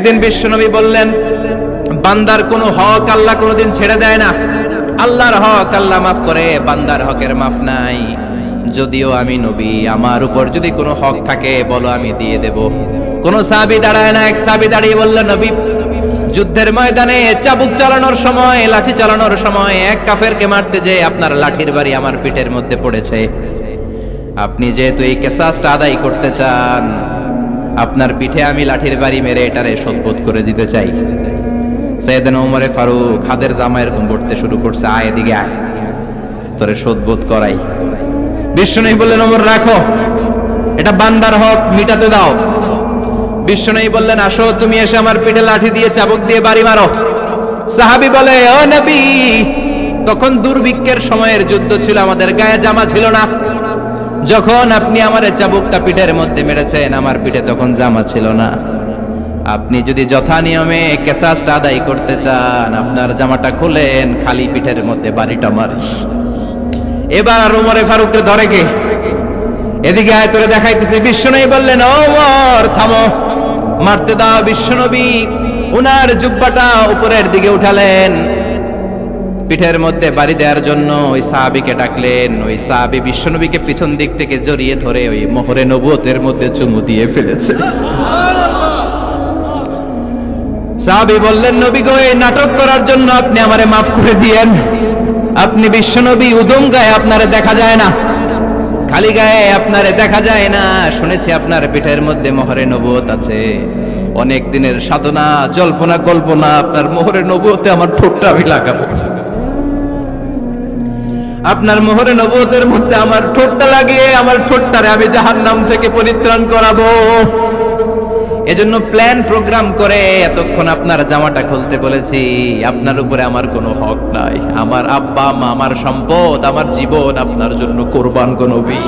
একদিন বিশ্বনবী বললেন, বান্দার কোনো হক আল্লাহ কোনোদিন ছেড়ে দেয় না। আল্লাহর হক আল্লাহ মাফ করে, বান্দার হকের মাফ নাই। যদিও আমি নবী, আমার উপর যদি কোনো হক থাকে বলো, আমি দিয়ে দেব। কোন সাহাবী দাঁড়ায় না। এক সাহাবী দাঁড়িয়ে বললেন, নবী, যুদ্ধের ময়দানে চাবুক চালানোর সময়, লাঠি চালানোর সময় এক কাফেরকে মারতে যে আপনার লাঠির বাড়ি আমার পিঠের মধ্যে পড়েছে। আপনি যেহেতু এই কিসাসটা আদায় করতে চান, আপনার পিঠে আমি লাঠির বাড়ি মেরে এটারে শোধবোধ করে দিতে চাই। সাইয়েদনা ওমরে ফারুক হাতের জামা এরকম পড়তে শুরু করছে, আয় এদিকে আয়, তোরে শোধবোধ করাই। বিশ্বনবী বললেন, ওমর রাখো, এটা বান্দার হক, মিটাতে দাও। বিশ্বনবী বললেন, আসো, তুমি এসে আমার পিঠে লাঠি দিয়ে চাবুক দিয়ে বাড়ি মারো। সাহাবী বলে, ও নবী, তখন দুর্ভিক্ষের সময়ের যুদ্ধ ছিল, আমাদের গায়ে জামা ছিল না। যখন আপনি আমার চাবুকটা পিঠের মধ্যে মেরেছেন, আমার পিঠে তখন জামা ছিল না। আপনি যদি যথা নিয়মে কিসাসটা আদায় করতে চান, আপনার জামাটা খুলেন, খালি পিঠের মধ্যে বাড়িটা মারিস। এবার ওমরে ফারুককে ধরে কে, এদিকে আয়, তোরে দেখাইতেছে। বিশ্বনবী বললেন, ওমর থামো, মারতে দাও। বিশ্বনবী উনার জুব্বাটা উপরের দিকে উঠালেন, পিঠের মধ্যে বাড়ি দেওয়ার জন্য ওই সাহাবীকে ডাকলেন। ওই সাহাবী বিশ্বনবীকে পিছন দিক থেকে জড়িয়ে ধরে ওই মোহরে নবুয়তের মধ্যে চুমু দিয়ে ফেলেছে। সাহাবী বললেন, নবী গো, এই নাটক করার জন্য আপনি আমারে মাফ করে দিয়েন। আপনি বিশ্বনবী, উদম গায়ে আপনারে দেখা যায় না, খালি গায়ে আপনারে দেখা যায় না। শুনেছি আপনার পিঠের মধ্যে মোহরে নবুয়ত আছে। অনেক দিনের সাধনা, জল্পনা কল্পনা, আপনার মোহরে নবুয়তে আমার ঠোঁটটা আমি লাগাবো। আপনার মোহরে নবুয়তের মধ্যে আমার ঠোঁটটা লাগিয়ে আমার ঠোঁটটারে আমি জাহান্নাম থেকে পরিত্রাণ করাবো। এজন্য প্ল্যান প্রোগ্রাম করে এতক্ষণ আপনার জামাটা খুলতে বলেছি। আপনার উপরে আমার কোনো হক নাই। আমার আব্বা মা, আমার সম্পদ, আমার জীবন আপনার জন্য কোরবান গো নবী।